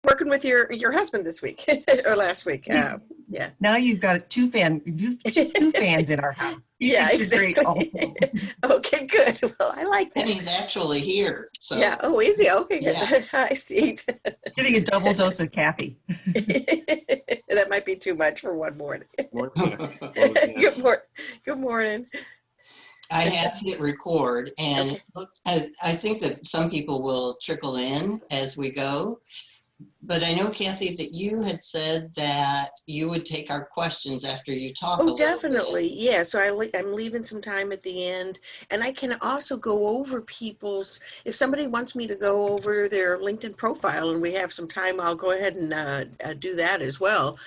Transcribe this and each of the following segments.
working with your husband this week or last week. Yeah. Now you've got two fans in our house. Yeah, Integrate exactly. also. Okay, good. Well, I like that. And he's actually here. So Yeah. Oh, is he? Okay, good. Yeah. Hi, Steve. Getting a double dose of Kathy. That might be too much for one morning. Good morning. Good morning. I have hit record, and Okay. look, I think that some people will trickle in as we go. But I know, Kathy, that you had said that you would take our questions after you talk a Oh, little definitely. Yeah. So I'm leaving some time at the end, and I can also go over if somebody wants me to go over their LinkedIn profile and we have some time, I'll go ahead and do that as well.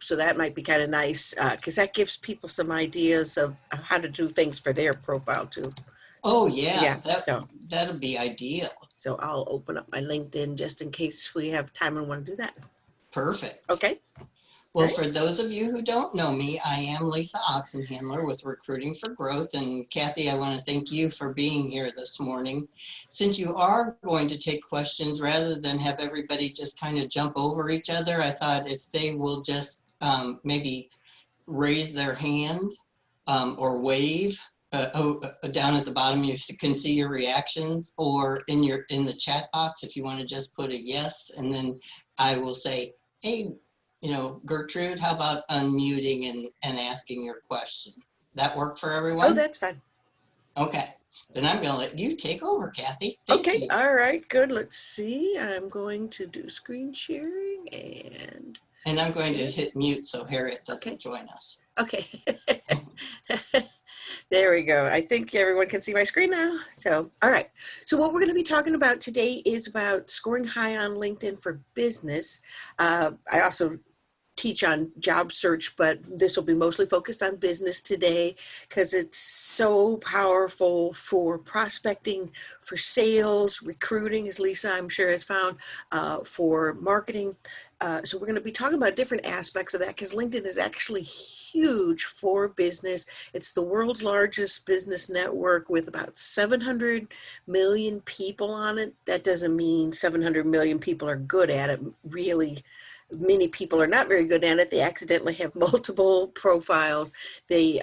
So that might be kind of nice because that gives people some ideas of how to do things for their profile too. Oh, yeah. So That'll be ideal. So I'll open up my LinkedIn just in case we have time and want to do that. Perfect. Okay. Well, Right. for those of you who don't know me, I am Lisa Oxenhandler with Recruiting for Growth. And Kathy, I want to thank you for being here this morning. Since you are going to take questions, rather than have everybody just kind of jump over each other, I thought if they will just maybe raise their hand or wave down at the bottom, you can see your reactions, or in the chat box, if you want to just put a yes, and then I will say, hey, Gertrude, how about unmuting and asking your question? That work for everyone? Oh, that's fine. Okay. Then I'm going to let you take over, Kathy. Thank you. All right, good. Let's see. I'm going to do screen sharing and I'm going to hit mute so Harriet doesn't join us. Okay. There we go. I think everyone can see my screen now. So, all right. So what we're going to be talking about today is about scoring high on LinkedIn for business. I also teach on job search, but this will be mostly focused on business today because it's so powerful for prospecting, for sales, recruiting, as Lisa, I'm sure, has found, for marketing. So we're going to be talking about different aspects of that because LinkedIn is actually huge for business. It's the world's largest business network with about 700 million people on it. That doesn't mean 700 million people are good at it. Really, many people are not very good at it. They accidentally have multiple profiles. They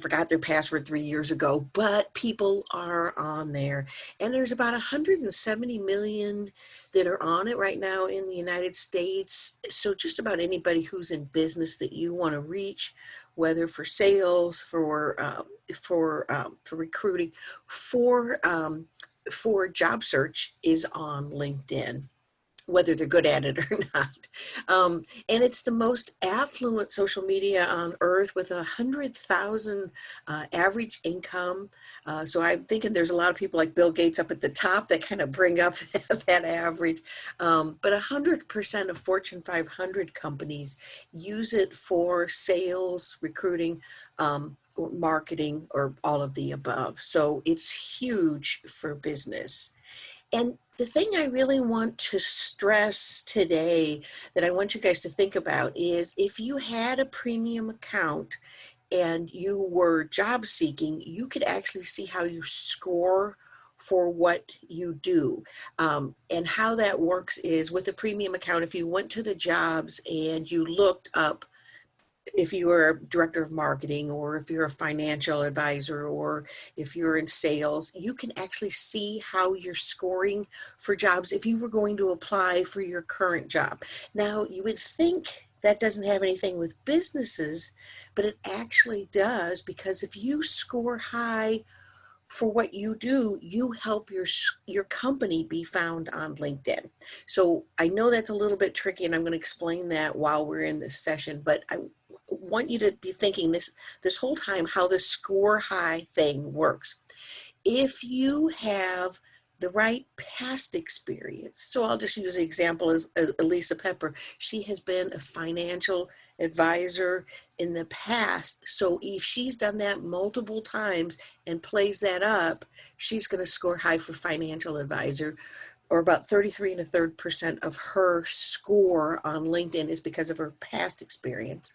forgot their password 3 years ago, but people are on there. And there's about 170 million that are on it right now in the United States. So just about anybody who's in business that you want to reach, whether for sales, for recruiting, for job search, is on LinkedIn, whether they're good at it or not. And it's the most affluent social media on earth with 100,000 average income. So I'm thinking there's a lot of people like Bill Gates up at the top that kind of bring up that average. But 100% of Fortune 500 companies use it for sales, recruiting, or marketing, or all of the above. So it's huge for business. And the thing I really want to stress today that I want you guys to think about is if you had a premium account and you were job seeking, you could actually see how you score for what you do. And how that works is with a premium account, if you went to the jobs and you looked up, if you were a director of marketing, or if you're a financial advisor, or if you're in sales, you can actually see how you're scoring for jobs if you were going to apply for your current job. Now, you would think that doesn't have anything with businesses, but it actually does, because if you score high for what you do, you help your company be found on LinkedIn. So I know that's a little bit tricky, and I'm going to explain that while we're in this session, but I want you to be thinking this whole time how the score high thing works. If you have the right past experience, so I'll just use the example as Elisa Pepper. She has been a financial advisor in the past. So if she's done that multiple times and plays that up, she's going to score high for financial advisor, or about 33 1/3% of her score on LinkedIn is because of her past experience.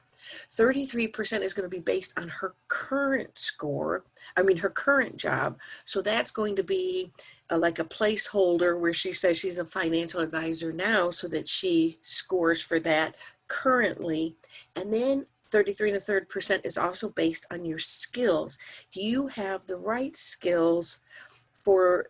33% is going to be based on her current score. Her current job. So that's going to be like a placeholder where she says she's a financial advisor now so that she scores for that currently. And then 33 and a third percent is also based on your skills. Do you have the right skills for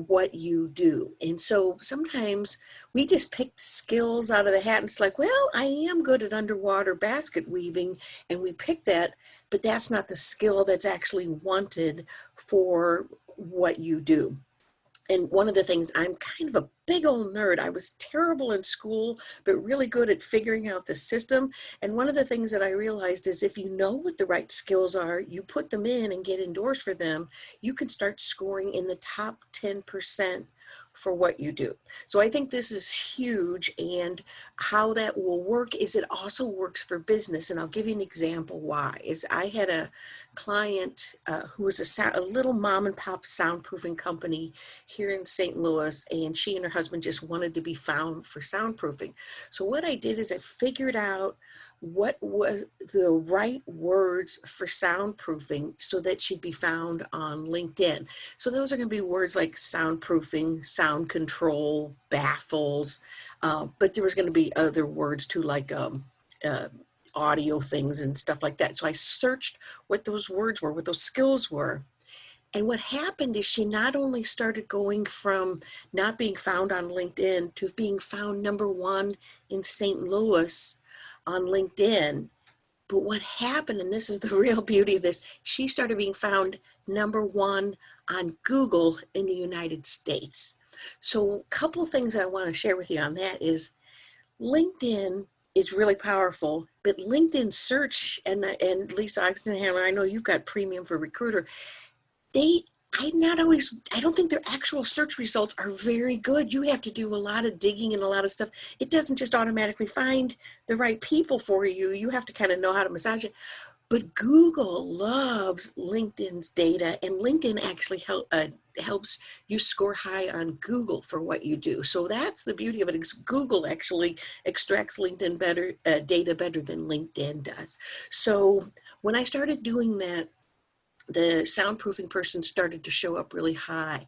what you do? And so sometimes we just pick skills out of the hat and it's like, well, I am good at underwater basket weaving, and we pick that, but that's not the skill that's actually wanted for what you do. And one of the things, I'm kind of a big old nerd. I was terrible in school, but really good at figuring out the system. And one of the things that I realized is if you know what the right skills are, you put them in and get endorsed for them, you can start scoring in the top 10% for what you do. So I think this is huge. And how that will work is it also works for business. And I'll give you an example why. Is I had a client who was a little mom and pop soundproofing company here in St. Louis, and she and her husband just wanted to be found for soundproofing. So what I did is I figured out what was the right words for soundproofing so that she'd be found on LinkedIn. So those are going to be words like soundproofing, sound control, baffles, but there was going to be other words too, like audio things and stuff like that. So I searched what those words were, what those skills were. And what happened is she not only started going from not being found on LinkedIn to being found #1 in St. Louis on LinkedIn. But what happened, and this is the real beauty of this, she started being found #1 on Google in the United States. So a couple things I want to share with you on that is LinkedIn is really powerful, but LinkedIn search, and Lisa Oxenhammer, I know you've got premium for recruiter. I don't think their actual search results are very good. You have to do a lot of digging and a lot of stuff. It doesn't just automatically find the right people for you. You have to kind of know how to massage it. But Google loves LinkedIn's data, and LinkedIn actually helps you score high on Google for what you do. So that's the beauty of it. Google actually extracts LinkedIn data better than LinkedIn does. So when I started doing that, the soundproofing person started to show up really high,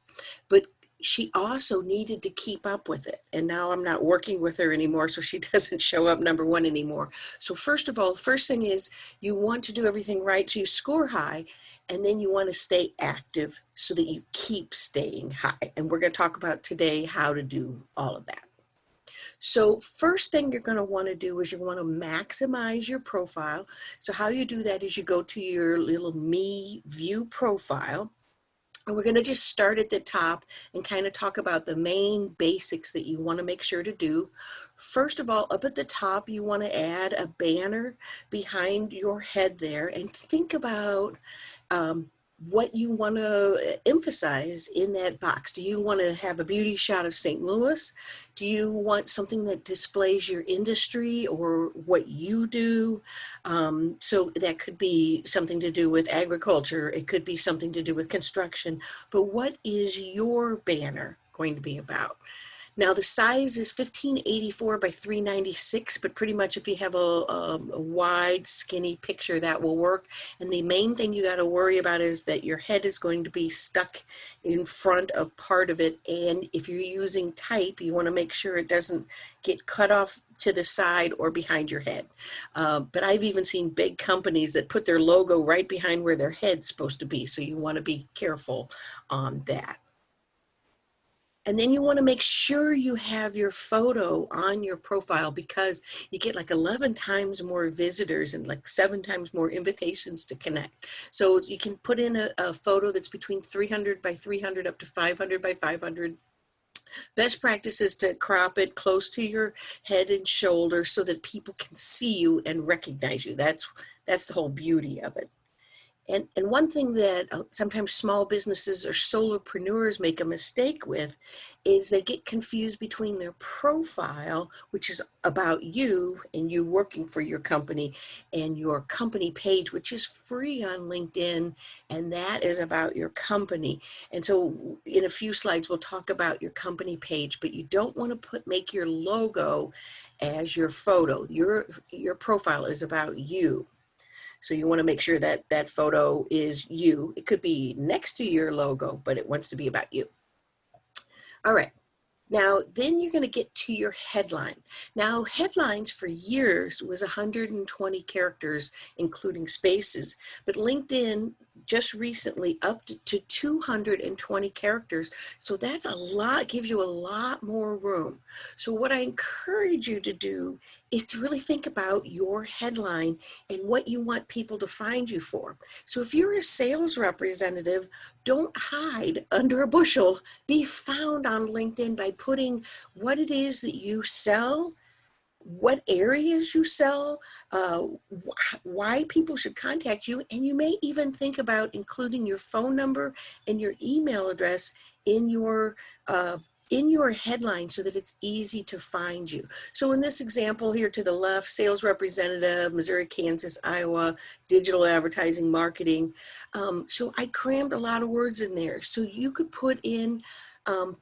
but she also needed to keep up with it. And now I'm not working with her anymore, so she doesn't show up #1 anymore. So first of all, the first thing is you want to do everything right so you score high, and then you want to stay active so that you keep staying high. And we're going to talk about today how to do all of that. So first thing you're going to want to do is you want to maximize your profile. So how you do that is you go to your little Me View profile. And we're going to just start at the top and kind of talk about the main basics that you want to make sure to do. First of all, up at the top, you want to add a banner behind your head there and think about what you want to emphasize in that box. Do you want to have a beauty shot of St. Louis? Do you want something that displays your industry or what you do? So that could be something to do with agriculture. It could be something to do with construction. But what is your banner going to be about? Now the size is 1584 by 396, but pretty much if you have a wide, skinny picture, that will work. And the main thing you got to worry about is that your head is going to be stuck in front of part of it. And if you're using type, you want to make sure it doesn't get cut off to the side or behind your head. But I've even seen big companies that put their logo right behind where their head's supposed to be. So you want to be careful on that. And then you want to make sure you have your photo on your profile because you get like 11 times more visitors and like 7 times more invitations to connect. So you can put in a photo that's between 300 by 300 up to 500 by 500. Best practice is to crop it close to your head and shoulders so that people can see you and recognize you. That's the whole beauty of it. And one thing that sometimes small businesses or solopreneurs make a mistake with is they get confused between their profile, which is about you and you working for your company, and your company page, which is free on LinkedIn, and that is about your company. And so in a few slides, we'll talk about your company page, but you don't want to make your logo as your photo. Your profile is about you. So you want to make sure that that photo is you. It could be next to your logo, but it wants to be about you. All right. Now, then you're going to get to your headline. Now, headlines for years was 120 characters, including spaces, but LinkedIn just recently upped it to 220 characters. So that's a lot, gives you a lot more room. So what I encourage you to do is to really think about your headline and what you want people to find you for. So if you're a sales representative, don't hide under a bushel. Be found on LinkedIn by putting what it is that you sell, what areas you sell, why people should contact you, and you may even think about including your phone number and your email address in your headline so that it's easy to find you. So in this example here to the left, sales representative, Missouri, Kansas, Iowa, digital advertising, marketing. So I crammed a lot of words in there. So you could put in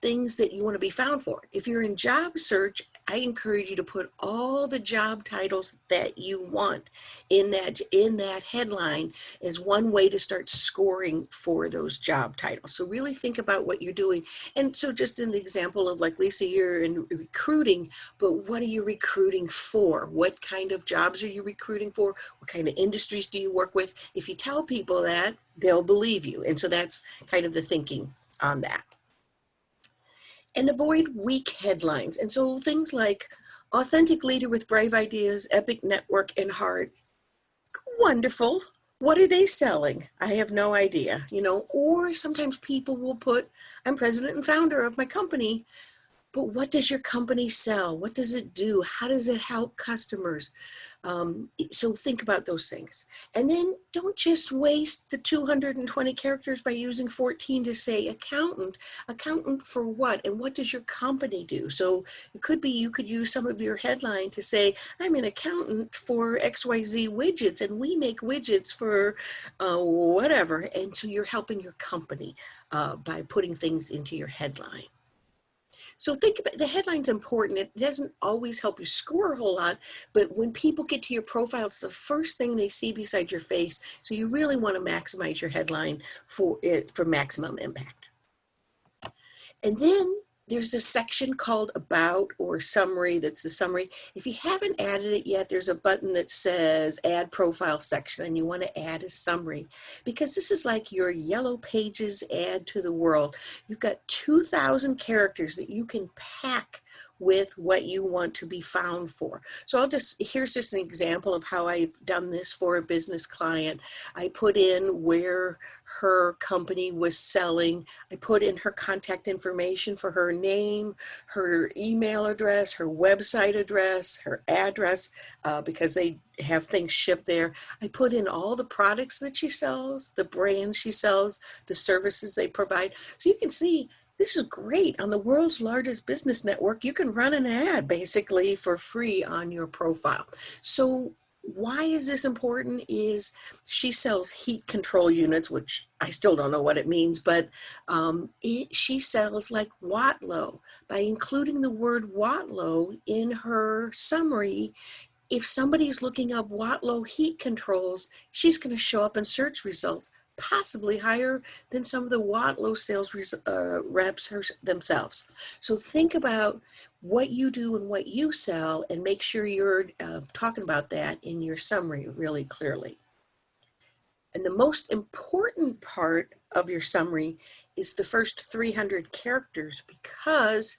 things that you want to be found for. If you're in job search, I encourage you to put all the job titles that you want in that headline as one way to start scoring for those job titles. So really think about what you're doing. And so just in the example of like, Lisa, you're in recruiting, but what are you recruiting for? What kind of jobs are you recruiting for? What kind of industries do you work with? If you tell people that, they'll believe you. And so that's kind of the thinking on that. And avoid weak headlines. And so things like authentic leader with brave ideas, epic network and heart. Wonderful. What are they selling? I have no idea, or sometimes people will put, I'm president and founder of my company, but what does your company sell? What does it do? How does it help customers? So think about those things. And then don't just waste the 220 characters by using 14 to say accountant. Accountant for what? And what does your company do? So it could be you could use some of your headline to say, I'm an accountant for XYZ widgets, and we make widgets for whatever. And so you're helping your company by putting things into your headline. So think about the headline's important. It doesn't always help you score a whole lot, but when people get to your profile, it's the first thing they see beside your face. So you really want to maximize your headline for maximum impact. And then there's a section called About or Summary. That's the summary. If you haven't added it yet, there's a button that says Add Profile Section, and you want to add a summary because this is like your Yellow Pages add to the world. You've got 2,000 characters that you can pack with what you want to be found for. So here's just an example of how I've done this for a business client. I put in where her company was selling. I put in her contact information for her name, her email address, her website address, her address, because they have things shipped there. I put in all the products that she sells, the brands she sells, the services they provide. So you can see this is great. On the world's largest business network, you can run an ad basically for free on your profile. So why is this important is she sells heat control units, which I still don't know what it means, but she sells like Watlow. By including the word Watlow in her summary, if somebody's looking up Watlow heat controls, she's going to show up in search results, possibly higher than some of the Watlow sales reps themselves. So think about what you do and what you sell and make sure you're talking about that in your summary really clearly. And the most important part of your summary is the first 300 characters because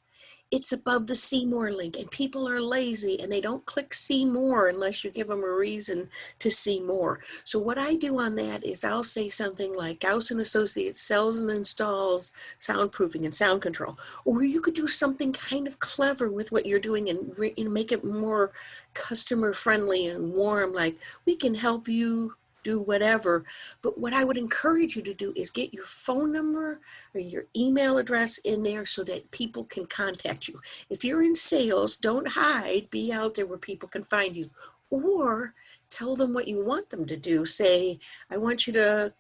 it's above the see more link, and people are lazy and they don't click see more unless you give them a reason to see more. So what I do on that is I'll say something like Gauss & Associates sells and installs soundproofing and sound control. Or you could do something kind of clever with what you're doing and make it more customer friendly and warm, like we can help you do whatever. But what I would encourage you to do is get your phone number or your email address in there so that people can contact you. If you're in sales, don't hide, be out there where people can find you. Or tell them what you want them to do. Say, I want you to,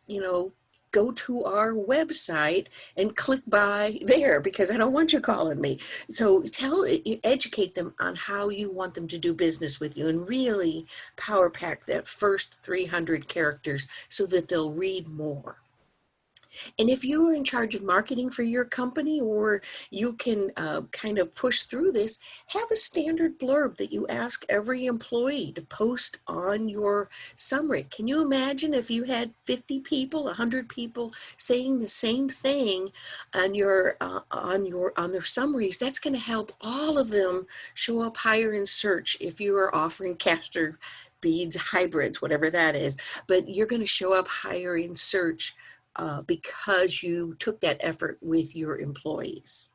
go to our website and click buy there because I don't want you calling me. So educate them on how you want them to do business with you and really power pack that first 300 characters so that they'll read more. And if you are in charge of marketing for your company, or you can kind of push through this, have a standard blurb that you ask every employee to post on your summary. Can you imagine if you had 50 people, 100 people saying the same thing on their summaries? That's going to help all of them show up higher in search if you are offering castor beads hybrids, whatever that is. But you're going to show up higher in search because you took that effort with your employees.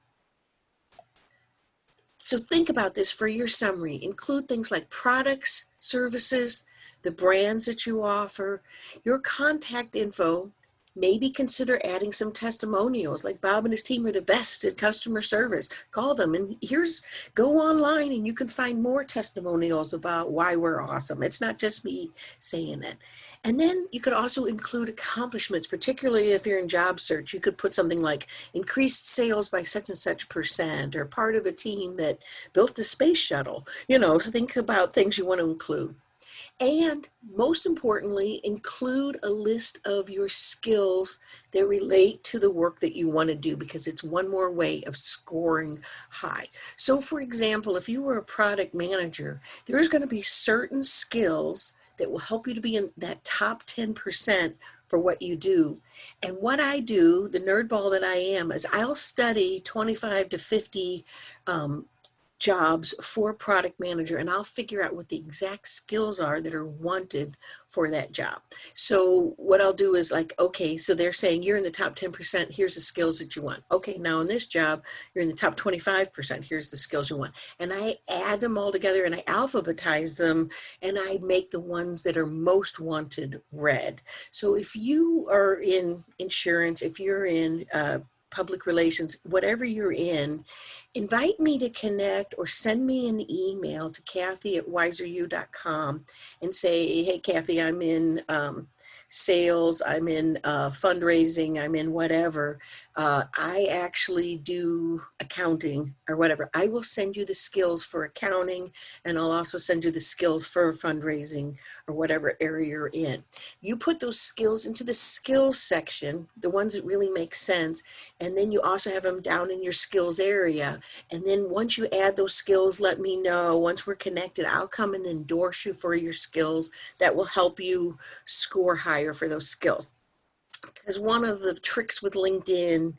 So think about this for your summary. Include things like products, services, the brands that you offer, your contact info. Maybe consider adding some testimonials, like Bob and his team are the best at customer service. Call them and go online and you can find more testimonials about why we're awesome. It's not just me saying it. And then you could also include accomplishments, particularly if you're in job search. You could put something like increased sales by such and such percent, or part of a team that built the space shuttle. So think about things you want to include. And most importantly, include a list of your skills that relate to the work that you want to do, because it's one more way of scoring high. So for example, if you were a product manager, there's going to be certain skills that will help you to be in that top 10% for what you do. And what I do, the nerdball that I am, is I'll study 25 to 50 jobs for product manager, and I'll figure out what the exact skills are that are wanted for that job. So what I'll do is like, okay, so they're saying you're in the top 10%, here's the skills that you want. Okay, now in this job, you're in the top 25%, here's the skills you want. And I add them all together and I alphabetize them and I make the ones that are most wanted red. So if you are in insurance, if you're in public relations, whatever you're in, invite me to connect or send me an email to Kathy@wiseru.com and say, hey, Kathy, I'm in sales, I'm in fundraising, I'm in whatever. I actually do accounting or whatever. I will send you the skills for accounting, and I'll also send you the skills for fundraising or whatever area you're in. You put those skills into the skills section, the ones that really make sense, and then you also have them down in your skills area. And then once you add those skills, let me know. Once we're connected, I'll come and endorse you for your skills. That will help you score higher for those skills. Because one of the tricks with LinkedIn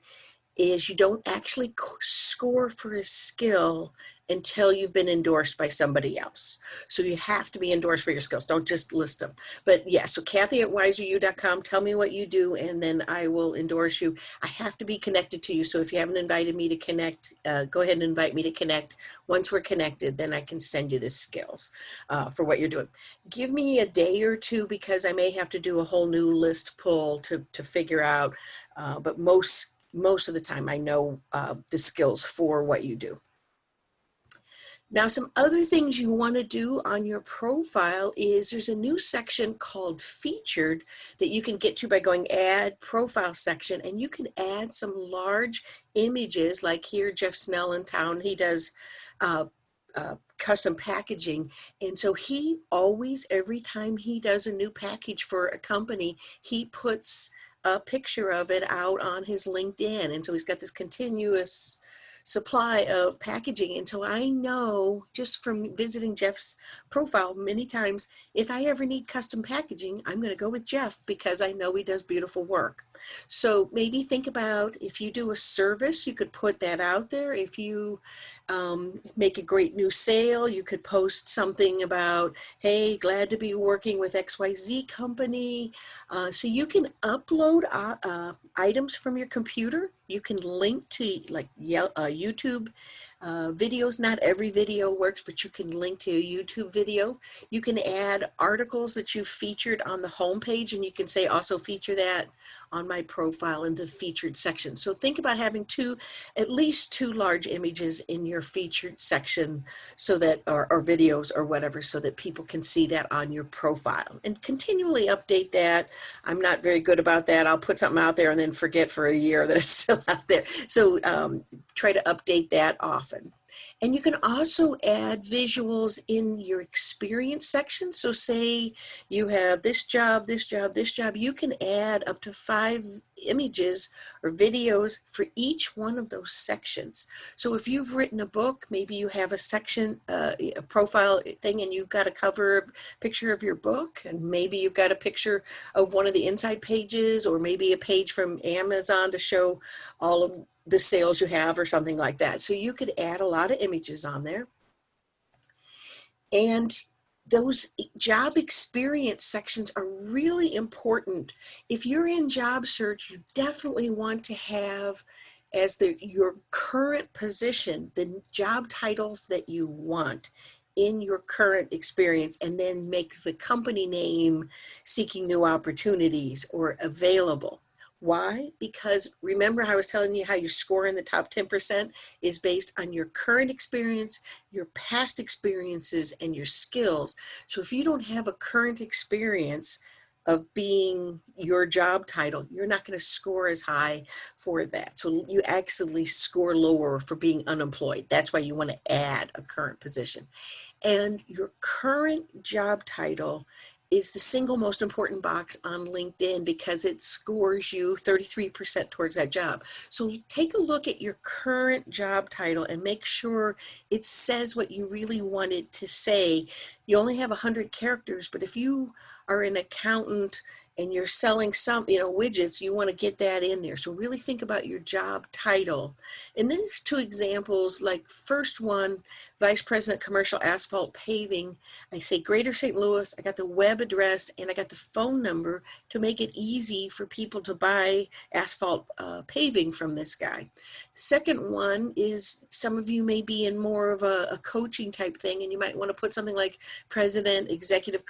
is you don't actually score for a skill until you've been endorsed by somebody else. So you have to be endorsed for your skills. Don't just list them. But yeah, so Kathy@wiseru.com, tell me what you do, and then I will endorse you. I have to be connected to you. So if you haven't invited me to connect, go ahead and invite me to connect. Once we're connected, then I can send you the skills for what you're doing. Give me a day or two, because I may have to do a whole new list pull to figure out, but most of the time I know the skills for what you do. Now, some other things you want to do on your profile is there's a new section called featured that you can get to by going add profile section, and you can add some large images. Like here, Jeff Snell in town, he does custom packaging. And so he always, every time he does a new package for a company, he puts a picture of it out on his LinkedIn. And so he's got this continuous supply of packaging. And so I know just from visiting Jeff's profile many times, if I ever need custom packaging, I'm going to go with Jeff because I know he does beautiful work. So maybe think about if you do a service, you could put that out there. If you make a great new sale, you could post something about, hey, glad to be working with XYZ company. So you can upload items from your computer. You can link to like YouTube Videos, not every video works, but you can link to a YouTube video. You can add articles that you've featured on the homepage, and you can say also feature that on my profile in the featured section. So think about having at least two large images in your featured section, so that, or videos or whatever, so that people can see that on your profile, and continually update that. I'm not very good about that. I'll put something out there and then forget for a year that it's still out there. So try to update that often. And you can also add visuals in your experience section. So say you have this job, this job, this job, you can add up to 5 images or videos for each one of those sections. So if you've written a book, maybe you have a section, a profile thing, and you've got a cover picture of your book, and maybe you've got a picture of one of the inside pages, or maybe a page from Amazon to show all of the sales you have or something like that. So you could add a lot of images on there. And those job experience sections are really important. If you're in job search, you definitely want to have as your current position the job titles that you want in your current experience, and then make the company name seeking new opportunities or available. Why? Because remember how I was telling you how you score in the top 10% is based on your current experience, your past experiences, and your skills. So if you don't have a current experience of being your job title, you're not going to score as high for that. So you actually score lower for being unemployed. That's why you want to add a current position. And your current job title is the single most important box on LinkedIn, because it scores you 33% towards that job. So take a look at your current job title and make sure it says what you really wanted to say. You only have 100 characters, but if you are an accountant and you're selling some, widgets, you want to get that in there. So really think about your job title. And then there's 2 examples, like first one, Vice President Commercial Asphalt Paving. I say Greater St. Louis, I got the web address, and I got the phone number to make it easy for people to buy asphalt paving from this guy. The second one is, some of you may be in more of a coaching type thing, and you might want to put something like president, executive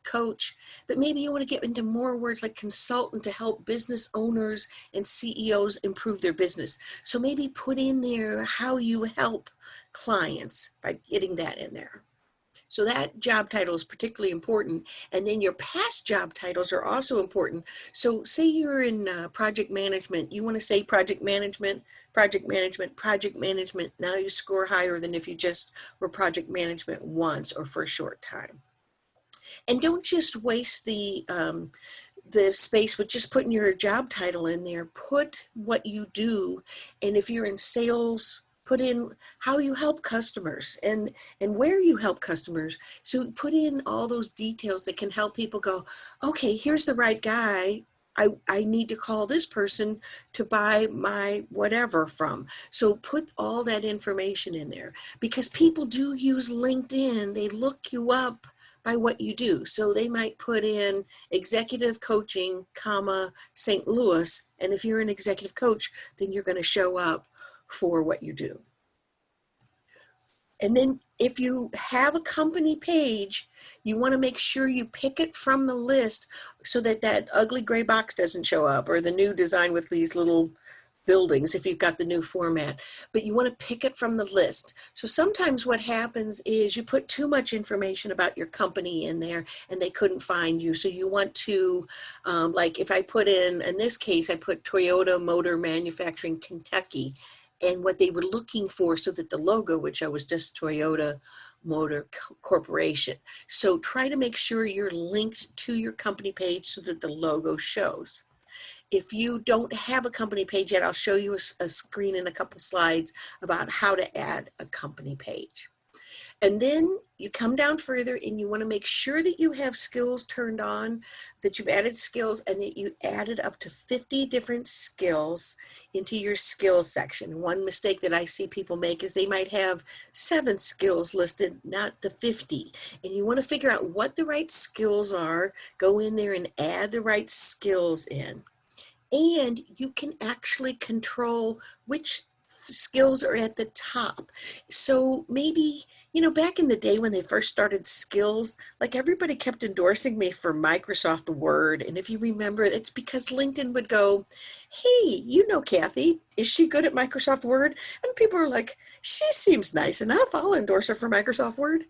coach, but maybe you want to get into more words like consultant to help business owners and CEOs improve their business. So maybe put in there how you help clients by getting that in there. So that job title is particularly important. And then your past job titles are also important. So say you're in project management, you want to say project management, project management, project management. Now you score higher than if you just were project management once or for a short time. And don't just waste the space with just putting your job title in there. Put what you do. And if you're in sales, put in how you help customers and where you help customers. So put in all those details that can help people go, okay, here's the right guy. I need to call this person to buy my whatever from. So put all that information in there, because people do use LinkedIn. They look you up by what you do. So they might put in executive coaching, comma, St. Louis. And if you're an executive coach, then you're going to show up for what you do. And then if you have a company page, you want to make sure you pick it from the list so that that ugly gray box doesn't show up, or the new design with these little buildings if you've got the new format, but you want to pick it from the list. So sometimes what happens is you put too much information about your company in there and they couldn't find you. So you want to, like if I put in this case, I put Toyota Motor Manufacturing Kentucky, and what they were looking for, so that the logo would show was just Toyota Motor Corporation. So try to make sure you're linked to your company page so that the logo shows. If you don't have a company page yet, I'll show you a screen in a couple slides about how to add a company page. And then you come down further and you want to make sure that you have skills turned on, that you've added skills, and that you added up to 50 different skills into your skills section. One mistake that I see people make is they might have 7 skills listed, not the 50. And you want to figure out what the right skills are, go in there and add the right skills in. And you can actually control which skills are at the top. So maybe, back in the day when they first started skills, like everybody kept endorsing me for Microsoft Word. And if you remember, it's because LinkedIn would go, hey, Kathy, is she good at Microsoft Word? And people are like, she seems nice enough. I'll endorse her for Microsoft Word.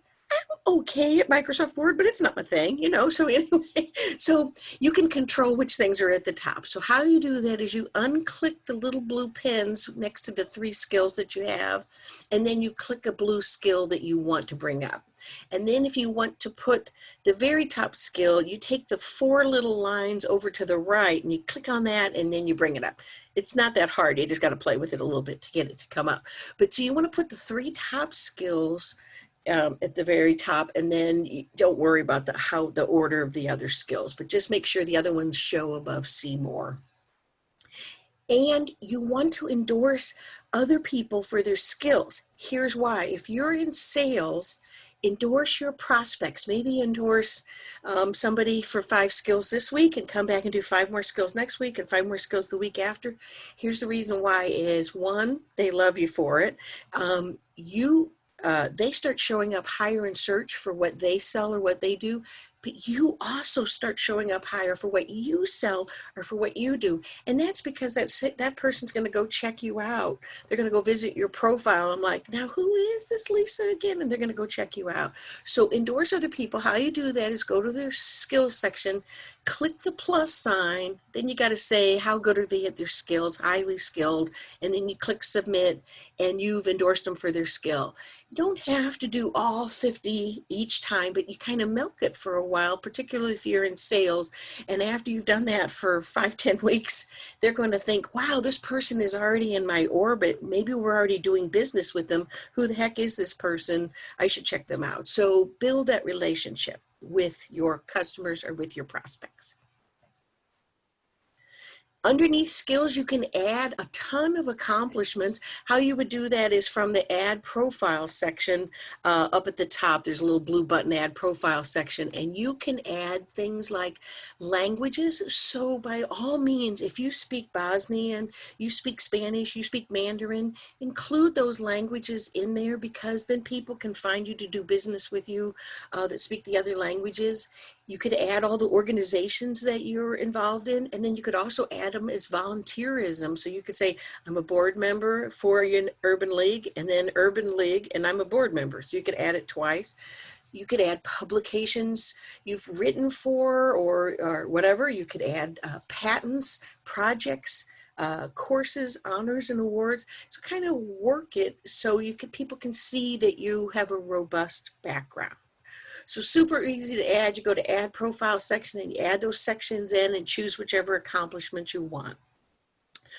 Okay at Microsoft Word, but it's not my thing, So anyway, so you can control which things are at the top. So how you do that is you unclick the little blue pins next to the 3 skills that you have, and then you click a blue skill that you want to bring up. And then if you want to put the very top skill, you take the 4 little lines over to the right and you click on that and then you bring it up. It's not that hard. You just got to play with it a little bit to get it to come up. But so you want to put the 3 top skills at the very top, and then you don't worry about the order of the other skills, but just make sure the other ones show above see more. And you want to endorse other people for their skills. Here's why. If you're in sales, endorse your prospects. Maybe endorse somebody for 5 skills this week and come back and do 5 more skills next week and 5 more skills the week after. Here's the reason why is, 1, they love you for it. They start showing up higher in search for what they sell or what they do, but you also start showing up higher for what you sell or for what you do. And that's because that person's going to go check you out. They're going to go visit your profile. I'm like, now who is this Lisa again? And they're going to go check you out. So endorse other people. How you do that is go to their skills section, click the plus sign. Then you got to say, how good are they at their skills? Highly skilled. And then you click submit, and you've endorsed them for their skill. You don't have to do all 50 each time, but you kind of milk it for a while, particularly if you're in sales. And after you've done that for 5-10 weeks, they're going to think, wow, this person is already in my orbit. Maybe we're already doing business with them. Who the heck is this person? I should check them out. So build that relationship with your customers or with your prospects. Underneath skills, you can add a ton of accomplishments. How you would do that is from the add profile section up at the top. There's a little blue button, add profile section, and you can add things like languages. So by all means, if you speak Bosnian, you speak Spanish, you speak Mandarin, include those languages in there, because then people can find you to do business with you that speak the other languages. You could add all the organizations that you're involved in, and then you could also add them as volunteerism. So you could say, I'm a board member for an Urban League, and then Urban League, and I'm a board member. So you could add it twice. You could add publications you've written for or whatever. You could add patents, projects, courses, honors, and awards. So kind of work it so people can see that you have a robust background. So super easy to add. You go to add profile section and you add those sections in and choose whichever accomplishment you want.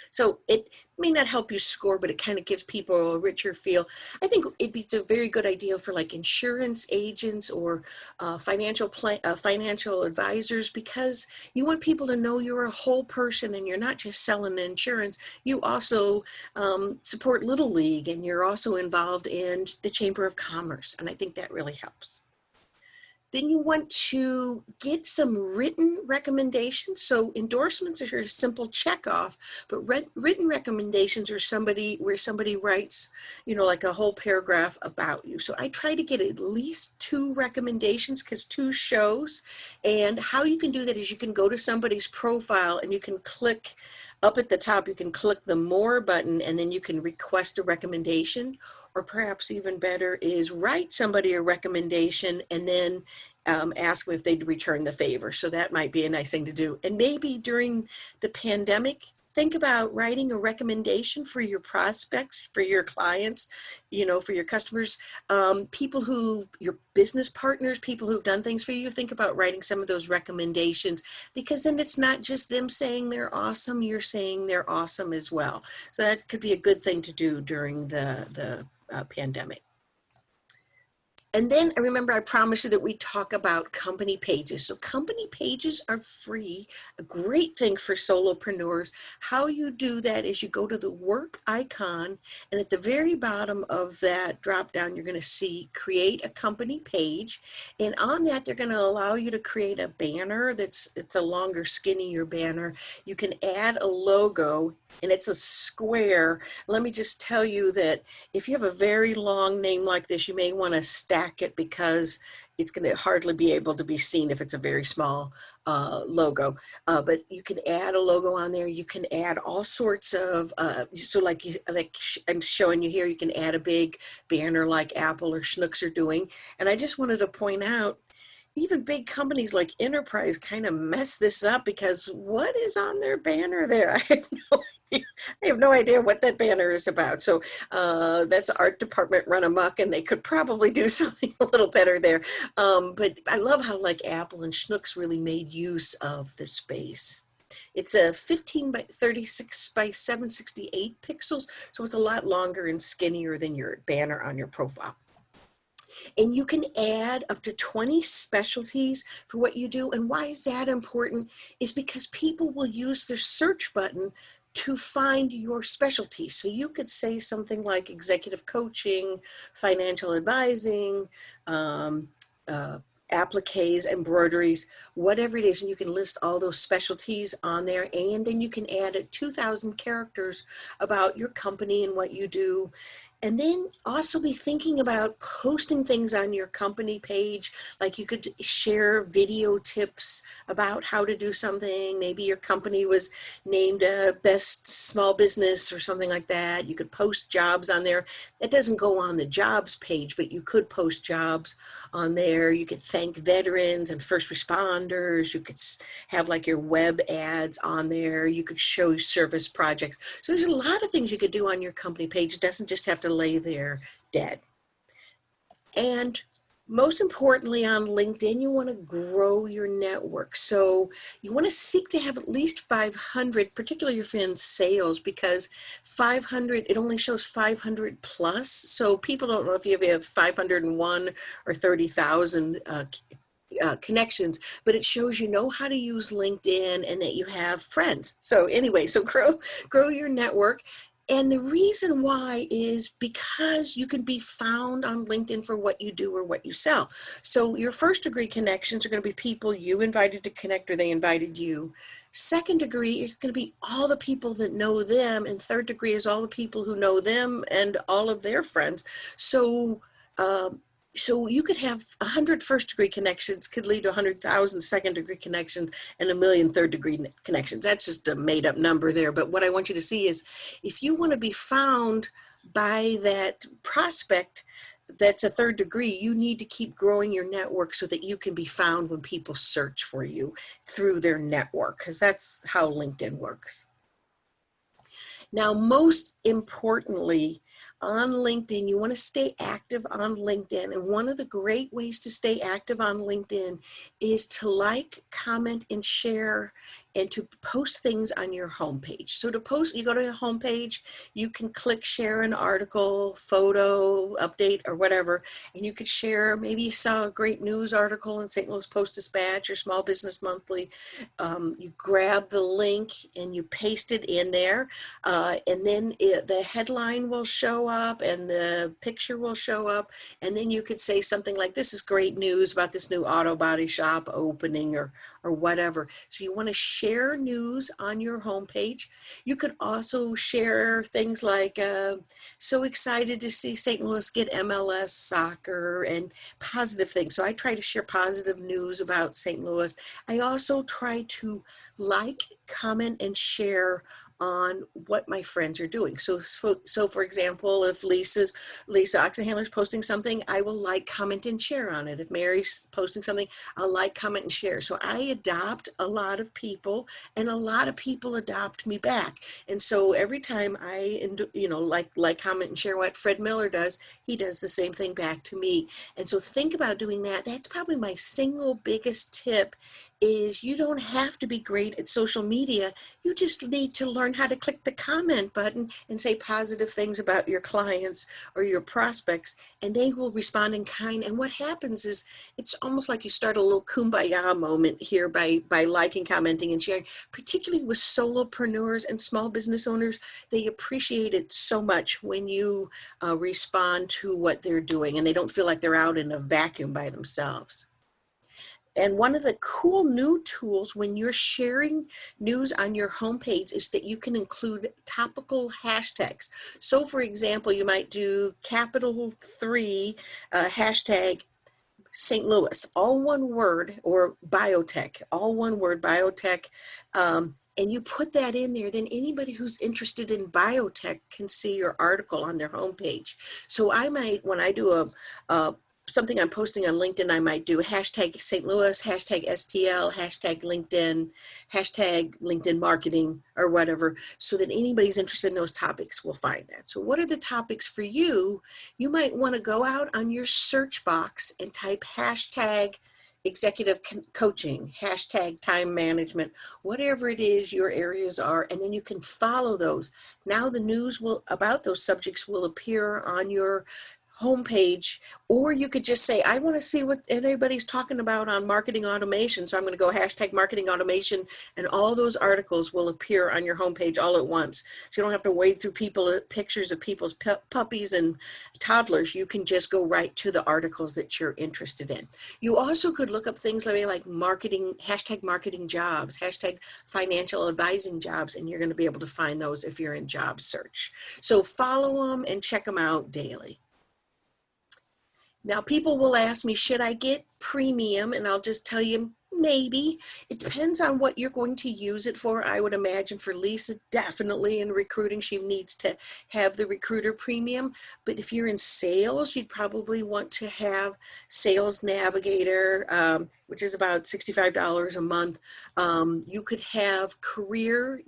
So it may not help you score, but it kind of gives people a richer feel. I think it's a very good idea for like insurance agents or financial advisors, because you want people to know you're a whole person and you're not just selling insurance. You also support Little League, and you're also involved in the Chamber of Commerce. And I think that really helps. Then you want to get some written recommendations. So endorsements are a simple check off, but written recommendations are where somebody writes, like a whole paragraph about you. So I try to get at least 2 recommendations, because 2 shows. And how you can do that is you can go to somebody's profile and you can click up at the top, you can click the more button, and then you can request a recommendation. Or perhaps even better is write somebody a recommendation and then ask them if they'd return the favor. So that might be a nice thing to do. And maybe during the pandemic, think about writing a recommendation for your prospects, for your clients, for your customers, your business partners, people who've done things for you. Think about writing some of those recommendations, because then it's not just them saying they're awesome, you're saying they're awesome as well. So that could be a good thing to do during the pandemic. And then I remember I promised you that we talk about company pages. So company pages are free, a great thing for solopreneurs. How you do that is you go to the work icon, and at the very bottom of that drop down, you're going to see create a company page. And on that, they're going to allow you to create a banner it's a longer, skinnier banner. You can add a logo, and it's a square. Let me just tell you that if you have a very long name like this, you may want to stack it because it's going to hardly be able to be seen if it's a very small logo. But you can add a logo on there. You can add all sorts of, so like I'm showing you here, you can add a big banner like Apple or Schnucks are doing. And I just wanted to point out, even big companies like Enterprise kind of mess this up because what is on their banner there? I have no idea what that banner is about. So that's art department run amok, and they could probably do something a little better there. But I love how like Apple and Schnucks really made use of the space. It's a 15 by 36 by 768 pixels, so it's a lot longer and skinnier than your banner on your profile. And you can add up to 20 specialties for what you do. And why is that important? Is because people will use their search button to find your specialty. So you could say something like executive coaching, financial advising, appliques, embroideries, whatever it is, and you can list all those specialties on there, and then you can add 2,000 characters about your company and what you do. And then also be thinking about posting things on your company page, like you could share video tips about how to do something. Maybe your company was named a best small business or something like that. You could post jobs on there. That doesn't go on the jobs page, but you could post jobs on there. You could thank veterans and first responders. You could have like your web ads on there. You could show service projects. So there's a lot of things you could do on your company page. It doesn't just have to lay there dead. And most importantly, on LinkedIn, you want to grow your network. So you want to seek to have at least 500, particularly if you're in sales, because 500, it only shows 500 plus. So people don't know if you have 501 or 30,000 connections, but it shows you know how to use LinkedIn and that you have friends. So anyway, so grow your network. And the reason why is because you can be found on LinkedIn for what you do or what you sell. So your first degree connections are going to be people you invited to connect or they invited you. Second degree is going to be all the people that know them. And third degree is all the people who know them and all of their friends. So you could have 100 first degree connections could lead to 100,000 second degree connections and 1,000,000 third degree connections. That's just a made up number there. But what I want you to see is if you want to be found by that prospect that's a third degree, you need to keep growing your network so that you can be found when people search for you through their network, because that's how LinkedIn works. Now, most importantly, on LinkedIn, you want to stay active on LinkedIn. And one of the great ways to stay active on LinkedIn is to like, comment, and share, and to post things on your homepage. So to post, you go to your homepage, you can click share an article, photo, update, or whatever, and you could share, maybe you saw a great news article in St. Louis Post-Dispatch or Small Business Monthly. You grab the link and you paste it in there, and then the headline will show up and the picture will show up, and then you could say something like, this is great news about this new auto body shop opening, or whatever. So you want to share news on your homepage. You could also share things like, so excited to see St. Louis get MLS soccer, and positive things. So I try to share positive news about St. Louis. I also try to like, comment, and share on what my friends are doing. So for example, if Lisa Oxenhandler is posting something, I will like, comment, and share on it. If Mary's posting something, I'll like, comment, and share. So I adopt a lot of people, and a lot of people adopt me back. And so every time I, like, comment, and share what Fred Miller does, he does the same thing back to me. And so think about doing that. That's probably my single biggest tip, is you don't have to be great at social media. You just need to learn learn how to click the comment button and say positive things about your clients or your prospects, and they will respond in kind. And what happens is it's almost like you start a little kumbaya moment here by liking, commenting, and sharing, particularly with solopreneurs and small business owners. They appreciate it so much when you respond to what they're doing, and they don't feel like they're out in a vacuum by themselves. And one of the cool new tools when you're sharing news on your homepage is that you can include topical hashtags. So for example, you might do capital 3 hashtag St. Louis, all one word, or biotech, all one word, biotech, and you put that in there, then anybody who's interested in biotech can see your article on their homepage. So I might, when I do something I'm posting on LinkedIn, I might do hashtag St. Louis, hashtag STL, hashtag LinkedIn marketing, or whatever, so that anybody's interested in those topics will find that. So what are the topics for you? You might want to go out on your search box and type hashtag executive coaching, hashtag time management, whatever it is your areas are, and then you can follow those. Now the news about those subjects will appear on your homepage, or you could just say, I want to see what anybody's talking about on marketing automation. So I'm going to go hashtag marketing automation, and all those articles will appear on your homepage all at once. So you don't have to wade through pictures of people's puppies and toddlers. You can just go right to the articles that you're interested in. You also could look up things like marketing, hashtag marketing jobs, hashtag financial advising jobs, and you're going to be able to find those if you're in job search. So follow them and check them out daily. Now, people will ask me, should I get premium? And I'll just tell you, maybe. It depends on what you're going to use it for. I would imagine for Lisa, definitely in recruiting, she needs to have the recruiter premium. But if you're in sales, you'd probably want to have Sales Navigator, which is about $65 a month. You could have career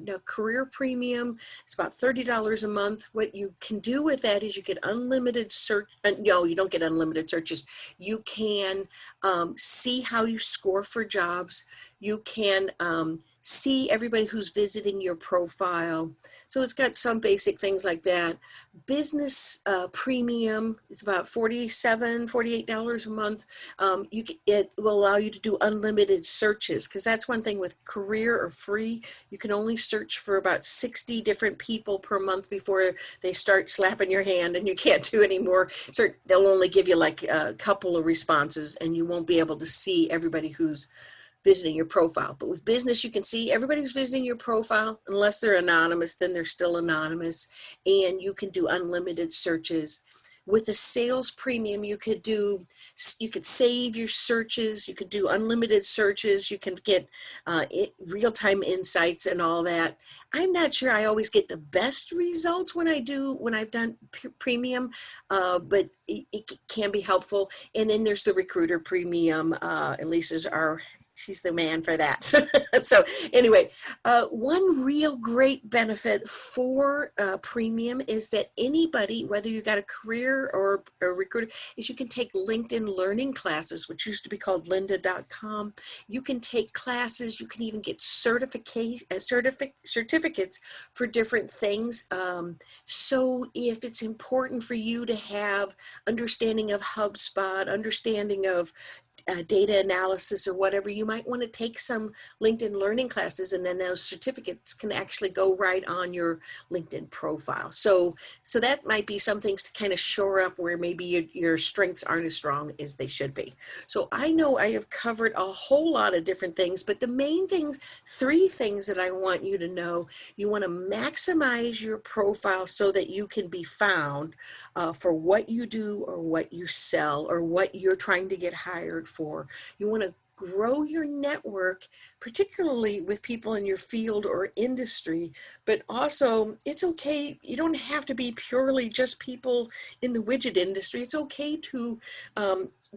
premium. It's about $30 a month. What you can do with that is you get unlimited search. No, you don't get unlimited searches. You can see how you score for jobs. You can see everybody who's visiting your profile. So it's got some basic things like that. Business premium is about $48 a month. It will allow you to do unlimited searches, because that's one thing with career or free. You can only search for about 60 different people per month before they start slapping your hand and you can't do any more. So they'll only give you like a couple of responses, and you won't be able to see everybody who's visiting your profile. But with business, you can see everybody who's visiting your profile. Unless they're anonymous, then they're still anonymous, and you can do unlimited searches. With the sales premium, you could save your searches, you could do unlimited searches, you can get real-time insights and all that. I'm not sure I always get the best results when I've done premium, but it can be helpful. And then there's the recruiter premium, and Lisa's she's the man for that. So anyway, one real great benefit for premium is that anybody, whether you got a career or a recruiter, is you can take LinkedIn learning classes, which used to be called lynda.com. You can take classes, you can even get certificates for different things. So if it's important for you to have understanding of HubSpot, understanding of data analysis or whatever, you might want to take some LinkedIn learning classes, and then those certificates can actually go right on your LinkedIn profile. So that might be some things to kind of shore up where maybe your strengths aren't as strong as they should be. So I know I have covered a whole lot of different things, but the main things, 3 things that I want you to know: you want to maximize your profile so that you can be found for what you do or what you sell or what you're trying to get hired for. You want to grow your network, particularly with people in your field or industry, but also it's okay. You don't have to be purely just people in the widget industry. It's okay to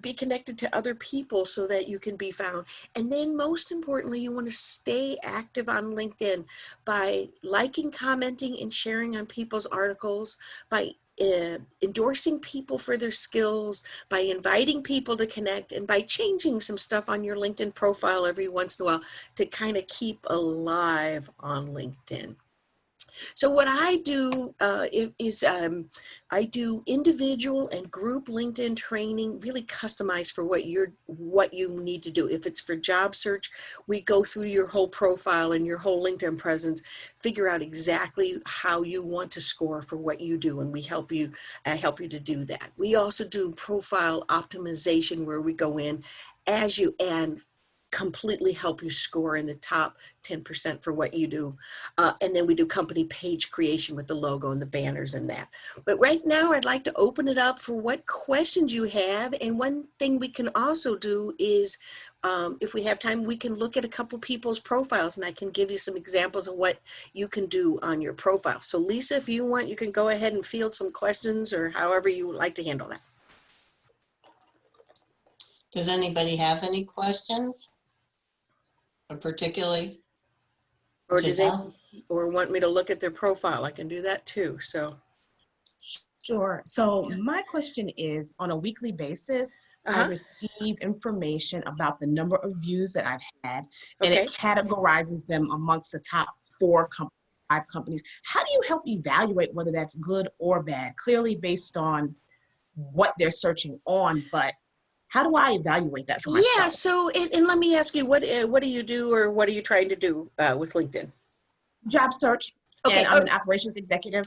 be connected to other people so that you can be found. And then most importantly, you want to stay active on LinkedIn by liking, commenting, and sharing on people's articles, by endorsing people for their skills, by inviting people to connect, and by changing some stuff on your LinkedIn profile every once in a while to kind of keep alive on LinkedIn. So what I do is I do individual and group LinkedIn training, really customized for what you need to do. If it's for job search, we go through your whole profile and your whole LinkedIn presence, figure out exactly how you want to score for what you do, and I help you to do that. We also do profile optimization, where we go in as you and completely help you score in the top 10% for what you do. And then we do company page creation with the logo and the banners and that. But right now I'd like to open it up for what questions you have. And one thing we can also do is, if we have time, we can look at a couple people's profiles, and I can give you some examples of what you can do on your profile. So Lisa, if you want, you can go ahead and field some questions, or however you would like to handle that. Does anybody have any questions? Or particularly Or do they, Giselle? or want me to look at their profile? I can do that too. So, Sure. So my question is, on a weekly basis, I uh-huh. receive information about the number of views that I've had, and Okay. it categorizes them amongst the top 5 companies. How do you help evaluate whether that's good or bad? Clearly based on what they're searching on, but how do I evaluate that for Yeah. myself? So, and let me ask you, what do you do, or what are you trying to do with LinkedIn? Job search, and Okay. I'm an operations executive.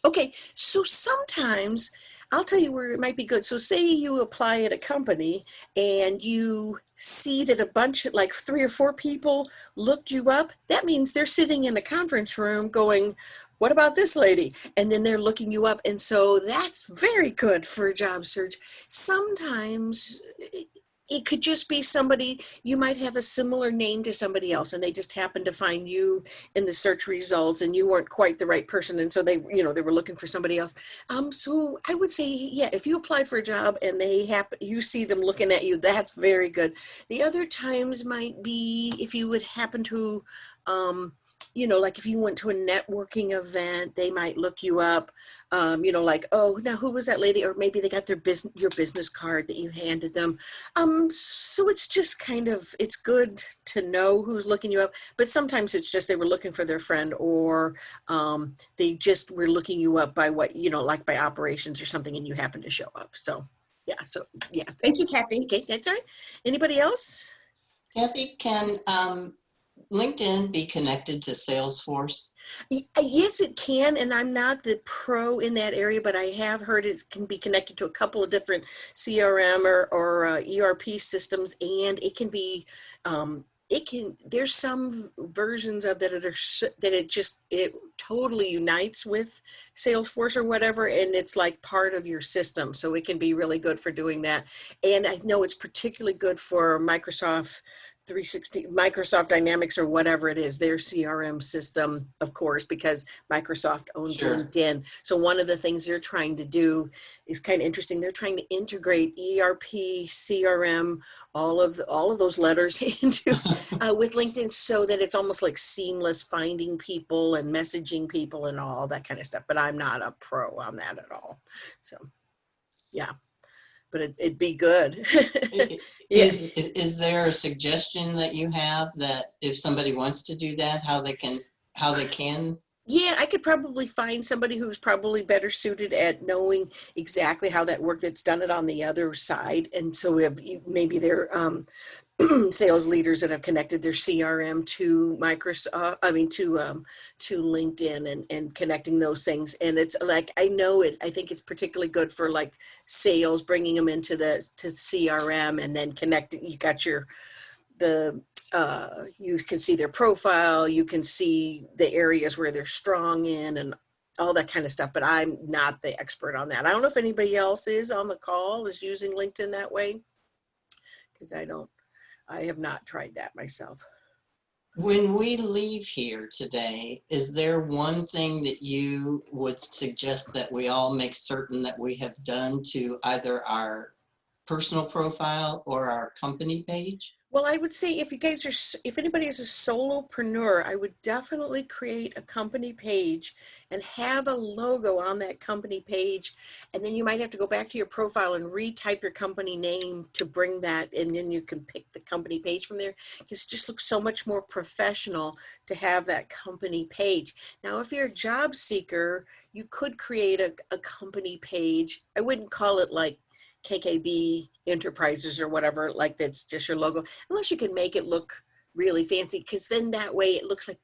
Okay, so sometimes I'll tell you where it might be good. So say you apply at a company and you see that a bunch, like 3 or 4 people looked you up. That means they're sitting in a conference room going, what about this lady? And then they're looking you up. And so that's very good for a job search. Sometimes it could just be somebody, you might have a similar name to somebody else, and they just happen to find you in the search results, and you weren't quite the right person, and so they were looking for somebody else. So I would say, yeah, if you applied for a job and you see them looking at you, that's very good. The other times might be if you would happen to, like if you went to a networking event, they might look you up, like, oh, now who was that lady? Or maybe they got your business card that you handed them. So it's just it's good to know who's looking you up, but sometimes it's just they were looking for their friend, or they just were looking you up by like by operations or something, and you happen to show up. So yeah. Thank you, Kathy. Okay, that's all right. Anybody else? Kathy, can LinkedIn be connected to Salesforce? Yes, it can, and I'm not the pro in that area, but I have heard it can be connected to a couple of different CRM or ERP systems, and it can be, there's some versions of that it totally unites with Salesforce or whatever, and it's like part of your system, so it can be really good for doing that. And I know it's particularly good for Microsoft 360, Microsoft Dynamics, or whatever it is, their CRM system, of course, because Microsoft owns Sure. LinkedIn. So one of the things they're trying to do is kind of interesting. They're trying to integrate ERP, CRM, all of those letters into with LinkedIn, so that it's almost like seamless finding people and messaging people and all that kind of stuff. But I'm not a pro on that at all. So yeah. But it'd be good. Yeah. Is there a suggestion that you have that if somebody wants to do that, how they can? Yeah, I could probably find somebody who's probably better suited at knowing exactly how that works, that's done it on the other side. And so we have maybe their sales leaders that have connected their CRM to Microsoft, to LinkedIn, and connecting those things. And it's like, I think it's particularly good for like sales, bringing them to CRM, and then connecting, you got you can see their profile, you can see the areas where they're strong in, and all that kind of stuff. But I'm not the expert on that. I don't know if anybody else is on the call is using LinkedIn that way, because I have not tried that myself. When we leave here today, is there one thing that you would suggest that we all make certain that we have done to either our personal profile or our company page? Well, I would say if you guys are, if anybody is a solopreneur, I would definitely create a company page and have a logo on that company page. And then you might have to go back to your profile and retype your company name to bring that, and then you can pick the company page from there. Because it just looks so much more professional to have that company page. Now, if you're a job seeker, you could create a company page. I wouldn't call it like KKB Enterprises or whatever, like that's just your logo, unless you can make it look really fancy, because then that way it looks like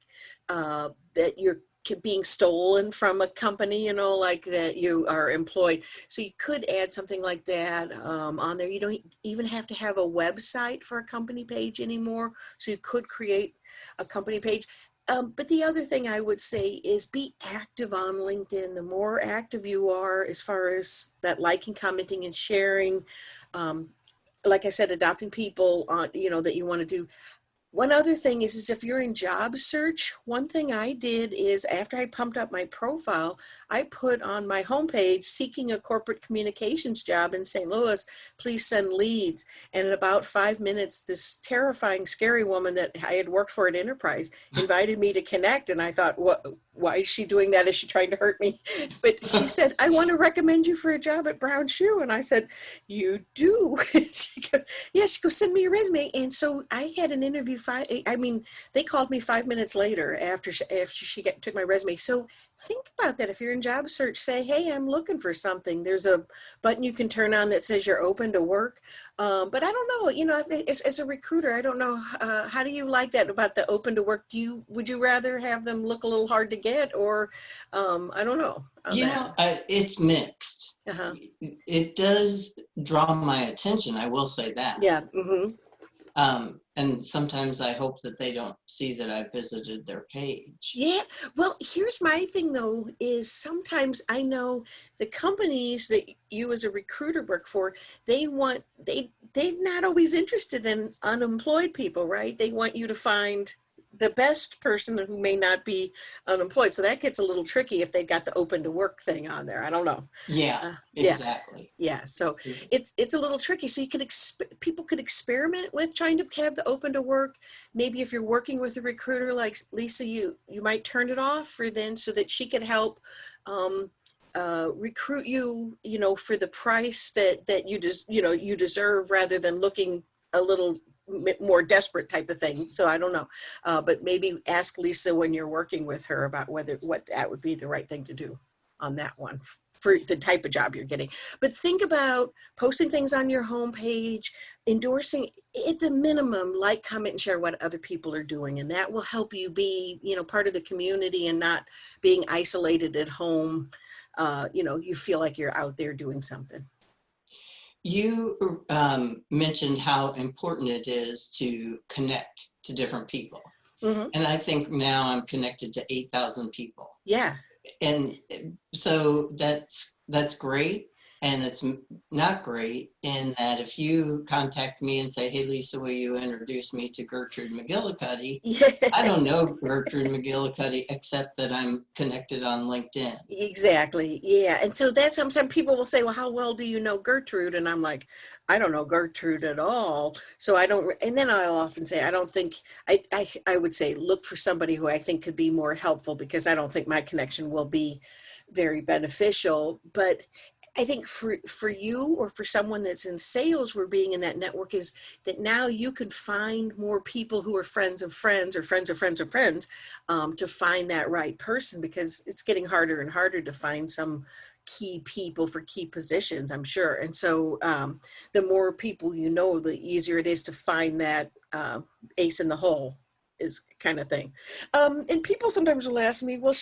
that you're being stolen from a company, you know, like that you are employed. So you could add something like that on there. You don't even have to have a website for a company page anymore. So you could create a company page. But the other thing I would say is be active on LinkedIn. The more active you are, as far as that liking, commenting, and sharing, like I said, adopting people on, you know, that you want to do. One other thing is if you're in job search, one thing I did is after I pumped up my profile, I put on my homepage, seeking a corporate communications job in St. Louis, please send leads. And in about 5 minutes, this terrifying, scary woman that I had worked for at Enterprise invited me to connect. And I thought, what? Why is she doing that? Is she trying to hurt me? But she said, I want to recommend you for a job at Brown Shoe. And I said, you do? She goes, yeah, she goes, send me your resume. And so I had an interview. They called me 5 minutes later after she took my resume. So think about that. If you're in job search, say, hey, I'm looking for something. There's a button you can turn on that says you're open to work. But I don't know, you know, as a recruiter, I don't know, how do you like that about the open to work? Would you rather have them look a little hard to get, or I don't know on You that? know, it's mixed. Uh-huh. It does draw my attention, I will say that. Yeah. Mm-hmm. And sometimes I hope that they don't see that I visited their page. Yeah. Well, here's my thing though, is sometimes I know the companies that you as a recruiter work for, they're not always interested in unemployed people, right? They want you to find the best person who may not be unemployed. So that gets a little tricky if they've got the open to work thing on there. I don't know. Yeah, Yeah. exactly. Yeah, so it's a little tricky. So you could people could experiment with trying to have the open to work. Maybe if you're working with a recruiter like Lisa, you might turn it off for then, so that she could help recruit you, you know, for the price that you deserve, rather than looking a little more desperate type of thing. So I don't know, but maybe ask Lisa when you're working with her about what that would be the right thing to do on that one for the type of job you're getting. But think about posting things on your homepage, endorsing at the minimum, like, comment, and share what other people are doing. And that will help you be, you know, part of the community and not being isolated at home. You know, you feel like you're out there doing something. You mentioned how important it is to connect to different people. Mm-hmm. And I think now I'm connected to 8,000 people. Yeah. And so that's great. And it's not great in that if you contact me and say, hey, Lisa, will you introduce me to Gertrude McGillicuddy? Yeah. I don't know Gertrude McGillicuddy except that I'm connected on LinkedIn. Exactly. Yeah. And so that's sometimes people will say, well, how well do you know Gertrude? And I'm like, I don't know Gertrude at all. So I don't, and then I'll often say, I don't think, I would say, look for somebody who I think could be more helpful, because I don't think my connection will be very beneficial. But I think for you, or for someone that's in sales, where being in that network is that now you can find more people who are friends of friends, or friends of friends of friends, to find that right person, because it's getting harder and harder to find some key people for key positions, I'm sure. And so the more people you know, the easier it is to find that ace in the hole, is kind of thing. And people sometimes will ask me, well,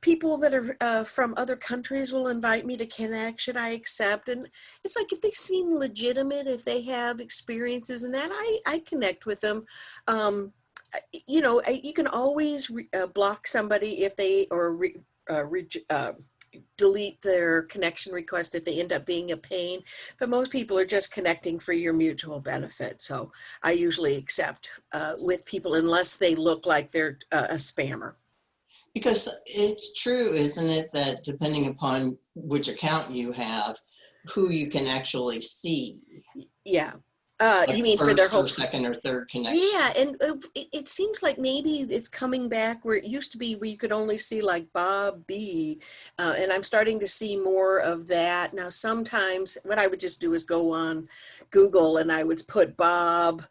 people that are from other countries will invite me to connect, should I accept? And it's like, if they seem legitimate, if they have experiences in that, I connect with them. You know, you can always block somebody if they, or delete their connection request if they end up being a pain, but most people are just connecting for your mutual benefit. So I usually accept with people unless they look like they're a spammer. Because it's true, isn't it, that depending upon which account you have, who you can actually see. Yeah. Like You mean for their first or whole, second or third connection. yeah, and it seems like maybe it's coming back where it used to be where you could only see like Bob B. And I'm starting to see more of that. Now, sometimes what I would just do is go on Google and I would put Bob,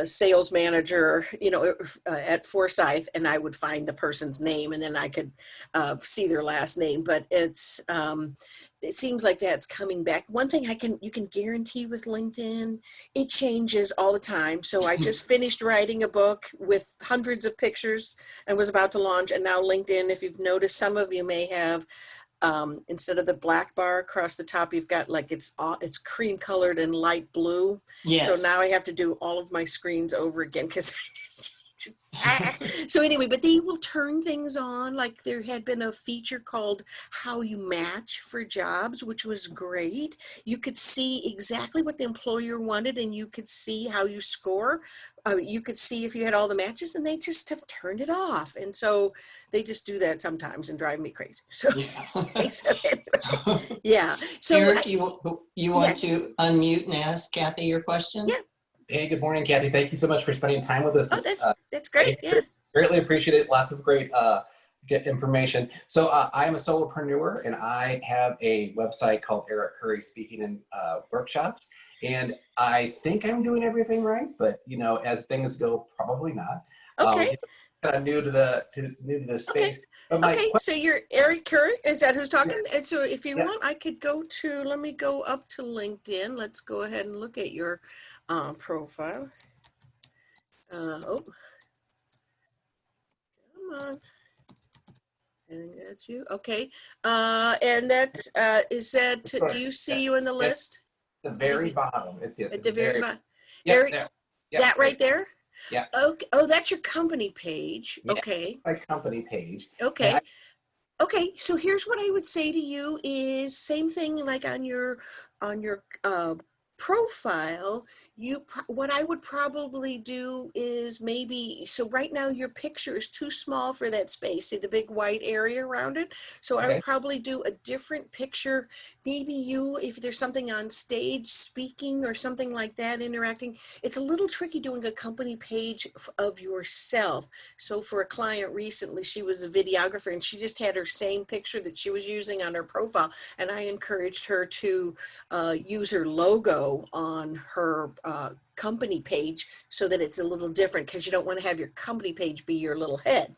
sales manager, at Forsyth, and I would find the person's name and then I could see their last name. But it seems like that's coming back. One thing you can guarantee with LinkedIn, it changes all the time. So I just finished writing a book with hundreds of pictures and was about to launch. And now LinkedIn, if you've noticed, some of you may have, instead of the black bar across the top, you've got like it's cream colored and light blue. Yes. So now I have to do all of my screens over again because so anyway, but they will turn things on. Like there had been a feature called How You Match for Jobs, which was great. You could see exactly what the employer wanted and you could see how you score. You could see if you had all the matches, and they just have turned it off. And so they just do that sometimes and drive me crazy. So, Yeah. so anyway, yeah. So Eric, you want yeah. to unmute and ask Kathy your question? Yeah. Hey, good morning, Kathy. Thank you so much for spending time with us. Oh, that's great. Yeah. Greatly appreciate it. Lots of great get information. So I am a solopreneur, and I have a website called Eric Curry Speaking and Workshops. And I think I'm doing everything right, but as things go, probably not. Okay. Kind of new to this Okay. space. But my Okay, so you're Eric Curry, is that who's talking? And so if you Yeah. want, I could let me go up to LinkedIn. Let's go ahead and look at your profile. Oh, come on. I think that's you. Okay. And that's, do you see you in the list? the very Maybe bottom. It's at the very bottom. yeah, Eric, there. that right there? Yeah. Okay. Oh, that's your company page. Yeah, Okay. my company page. Okay. Okay, so here's what I would say to you is same thing like on your profile. What I would probably do is maybe, so right now your picture is too small for that space. See the big white area around it? So I would Okay. probably do a different picture. Maybe you, if there's something on stage speaking or something like that, interacting. It's a little tricky doing a company page of yourself. So for a client recently, she was a videographer and she just had her same picture that she was using on her profile. And I encouraged her to use her logo on her company page so that it's a little different, because you don't want to have your company page be your little head,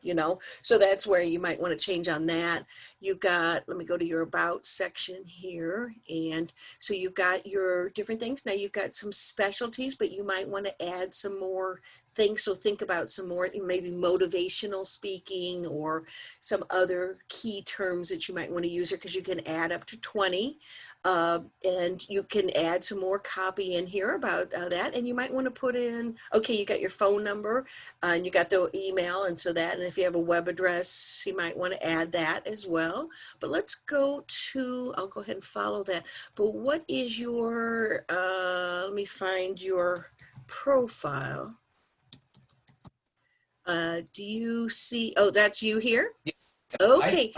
so that's where you might want to change on that. You've got, let me go to your about section here, and so you've got your different things. Now you've got some specialties, but you might want to add some more things. So think about some more, maybe motivational speaking or some other key terms that you might want to use here, because you can add up to 20. And you can add some more copy in here about that. And you might want to put in, okay, you got your phone number and you got the email, and so that, and if you have a web address, you might want to add that as well. But let's go to, I'll go ahead and follow that. But what is your, let me find your profile. Do you see, oh, that's you here? Yeah. Okay.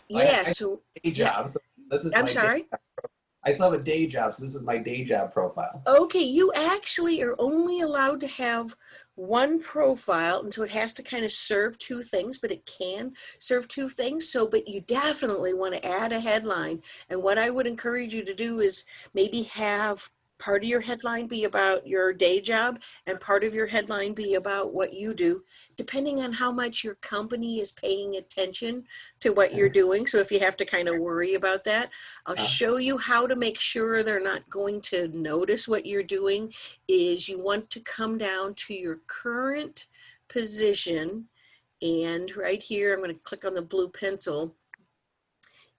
Yeah, I so, day yeah, job. So this is I'm my sorry. I still have a day job, so this is my day job profile. Okay, you actually are only allowed to have one profile, and so it has to kind of serve two things, but it can serve two things. So, but you definitely want to add a headline. And what I would encourage you to do is maybe have part of your headline be about your day job and part of your headline be about what you do, depending on how much your company is paying attention to what you're doing. So if you have to kind of worry about that, I'll show you how to make sure they're not going to notice what you're doing. Is you want to come down to your current position, and right here, I'm going to click on the blue pencil.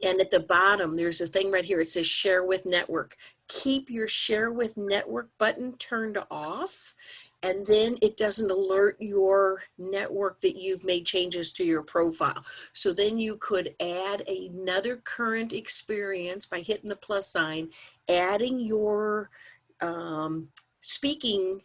And at the bottom, there's a thing right here. It says share with network. Keep your share with network button turned off, and then it doesn't alert your network that you've made changes to your profile. So then you could add another current experience by hitting the plus sign, adding your speaking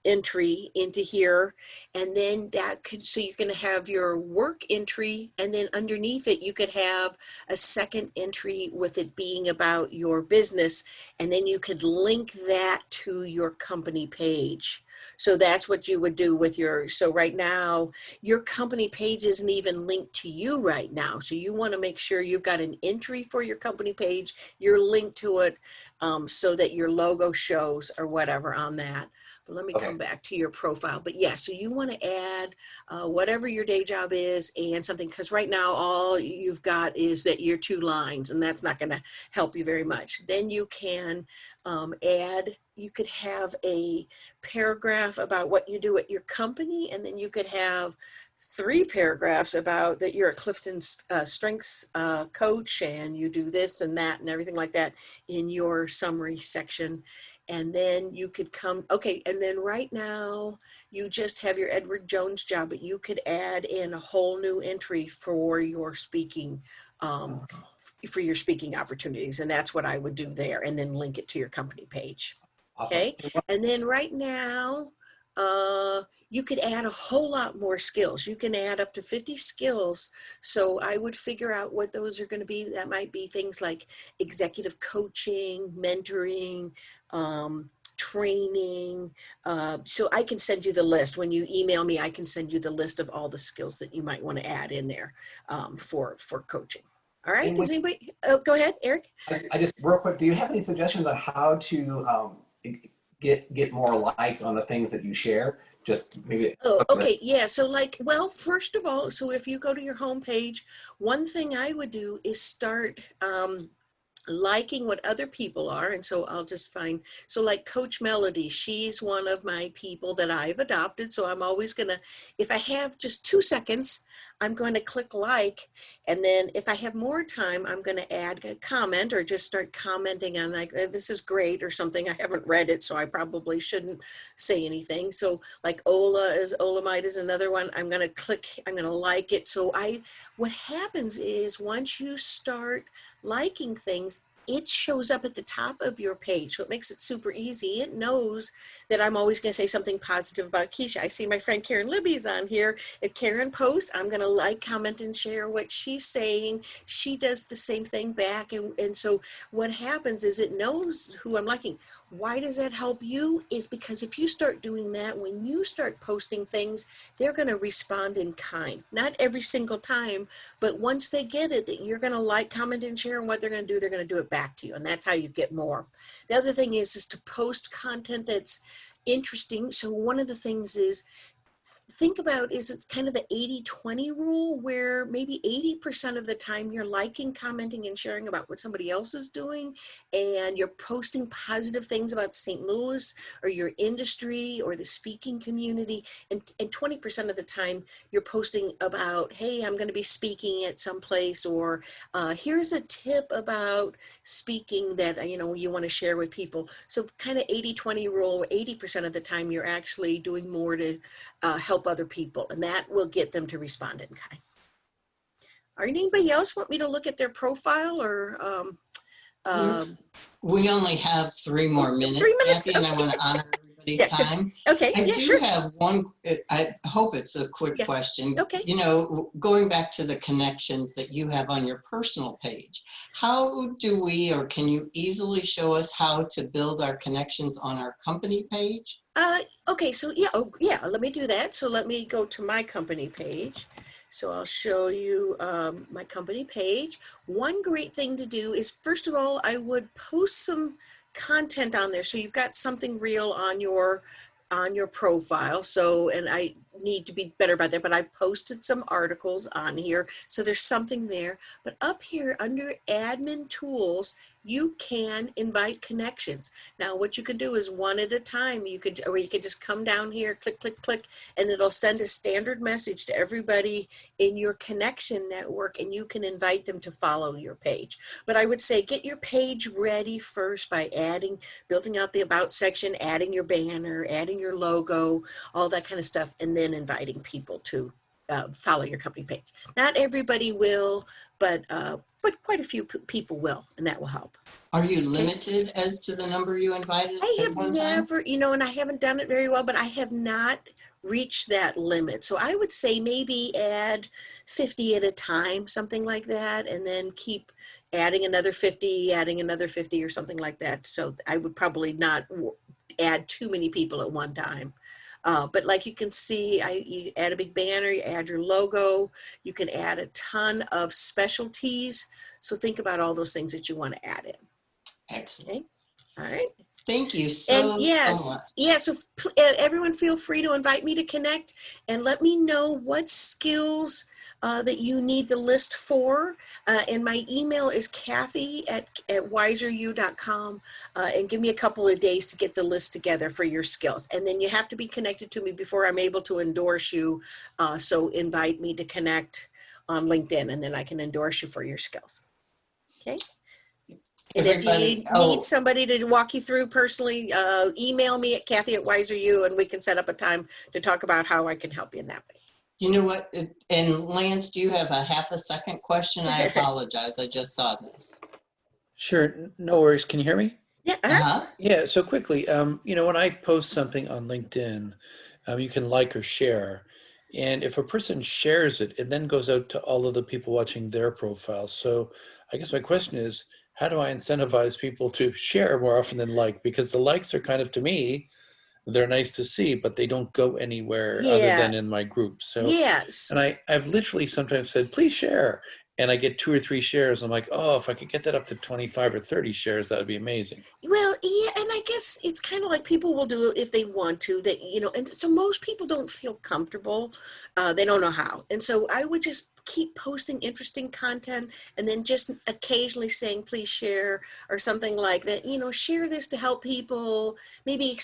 entry into here, and then that could, so you're going to have your work entry, and then underneath it you could have a second entry with it being about your business, and then you could link that to your company page. So that's what you would do with your, so right now your company page isn't even linked to you right now, so you want to make sure you've got an entry for your company page, you're linked to it, so that your logo shows or whatever on that. But let me Okay. come back to your profile. But yeah, so you want to add whatever your day job is and something, because right now all you've got is that your 2 lines, and that's not going to help you very much. Then you can add, you could have a paragraph about what you do at your company, and then you could have 3 paragraphs about that you're a Clifton strengths coach and you do this and that and everything like that in your summary section. And then you could come, okay, and then right now you just have your Edward Jones job, but you could add in a whole new entry for your speaking, opportunities, and that's what I would do there, and then link it to your company page. Awesome. Okay, and then right now, you could add a whole lot more skills. You can add up to 50 skills. So I would figure out what those are going to be. That might be things like executive coaching, mentoring, training. So I can send you the list. When you email me, I can send you the list of all the skills that you might want to add in there for coaching. All right, And does anybody, go ahead, Eric. I just real quick, do you have any suggestions on how to get more likes on the things that you share? Just maybe. Oh, okay. Yeah. So like, well, first of all, so if you go to your homepage, one thing I would do is start liking what other people are. And so I'll just find, so like Coach Melody, she's one of my people that I've adopted. So I'm always going to, if I have just 2 seconds, I'm going to click like, and then if I have more time, I'm going to add a comment or just start commenting on like, this is great or something. I haven't read it, so I probably shouldn't say anything. So like Olamite is another one. I'm going to click, I'm going to like it. So what happens is once you start liking things, it shows up at the top of your page. So it makes it super easy. It knows that I'm always going to say something positive about Keisha. I see my friend Karen Libby's on here. If Karen posts, I'm going to like, comment, and share what she's saying. She does the same thing back. And so what happens is it knows who I'm liking. Why does that help you? Is because if you start doing that, when you start posting things, they're going to respond in kind. Not every single time, but once they get it, that you're going to like, comment, and share, and what they're going to do, they're going to do it back to you. And that's how you get more. The other thing is to post content that's interesting. So one of the things is, think about is it's kind of the 80-20 rule, where maybe 80% of the time you're liking, commenting, and sharing about what somebody else is doing, and you're posting positive things about St. Louis or your industry or the speaking community, and 20% of the time you're posting about, hey, I'm going to be speaking at some place, or here's a tip about speaking that you want to share with people. So kind of 80-20 rule, 80% of the time you're actually doing more to help other people, and that will get them to respond in kind. Are anybody else want me to look at their profile or? We only have 3 more minutes, 3 minutes? Kathy, and Okay. I want to honor everybody's Yeah. time. Okay. I Yeah, do sure. have one, I hope it's a quick Yeah. question. Okay. Going back to the connections that you have on your personal page, how do we, or can you easily show us how to build our connections on our company page? Okay, so yeah, let me do that. So let me go to my company page. So I'll show you my company page. One great thing to do is, first of all, I would post some content on there. So you've got something real on your profile. So, and I need to be better about that, but I posted some articles on here. So there's something there. But up here under admin tools, you can invite connections. Now, what you can do is one at a time. You could just come down here, click, click, click, and it'll send a standard message to everybody in your connection network, and you can invite them to follow your page. But I would say get your page ready first by building out the about section, adding your banner, adding your logo, all that kind of stuff, and then inviting people to follow your company page. Not everybody will, but quite a few people will, and that will help. Are you limited as to the number you invited I at have one time? never, and I haven't done it very well, but I have not reached that limit. So I would say maybe add 50 at a time, something like that, and then keep adding another 50 or something like that. So I would probably not add too many people at one time. But like you can see, you add a big banner, you add your logo, you can add a ton of specialties. So think about all those things that you want to add in. Excellent. Okay. All right. Thank you And so yes, much. so everyone feel free to invite me to connect and let me know what skills that you need the list for. And my email is Kathy@wiseru.com, and give me a couple of days to get the list together for your skills. And then you have to be connected to me before I'm able to endorse you. So invite me to connect on LinkedIn, and then I can endorse you for your skills. Okay. And if you need somebody to walk you through personally, email me at Kathy@wiseru, and we can set up a time to talk about how I can help you in that way. You know what? And Lance, do you have a half a second question? I apologize. I just saw this. Sure, no worries. Can you hear me? Yeah. Yeah, so quickly, when I post something on LinkedIn, you can like or share. And if a person shares it, it then goes out to all of the people watching their profile. So I guess my question is, how do I incentivize people to share more often than like? Because the likes are kind of, to me, they're nice to see, but they don't go anywhere other Yeah. than in my group. So, Yes. and I've literally sometimes said, please share. And I get 2 or 3 shares. I'm like, oh, if I could get that up to 25 or 30 shares, that would be amazing. Well, yeah, and I guess it's kind of like people will do it if they want to, that, and so most people don't feel comfortable. They don't know how. And so I would just keep posting interesting content and then just occasionally saying, please share or something like that, share this to help people, maybe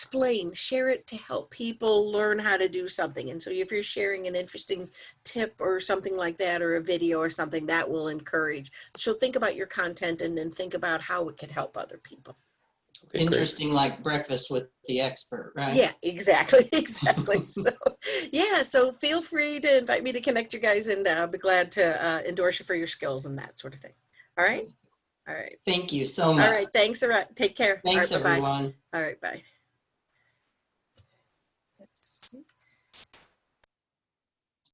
share it to help people learn how to do something. And so if you're sharing an interesting tip or something like that, or a video or something, that will encourage. So think about your content and then think about how it can help other people. Okay, Interesting, great. like breakfast with the expert, right? Yeah, exactly. So yeah, so feel free to invite me to connect you guys, and I'll be glad to endorse you for your skills and that sort of thing. All right. Thank you so much. All right. Thanks. All right. Take care. Thanks, All right. Bye-bye. everyone. All right. Bye.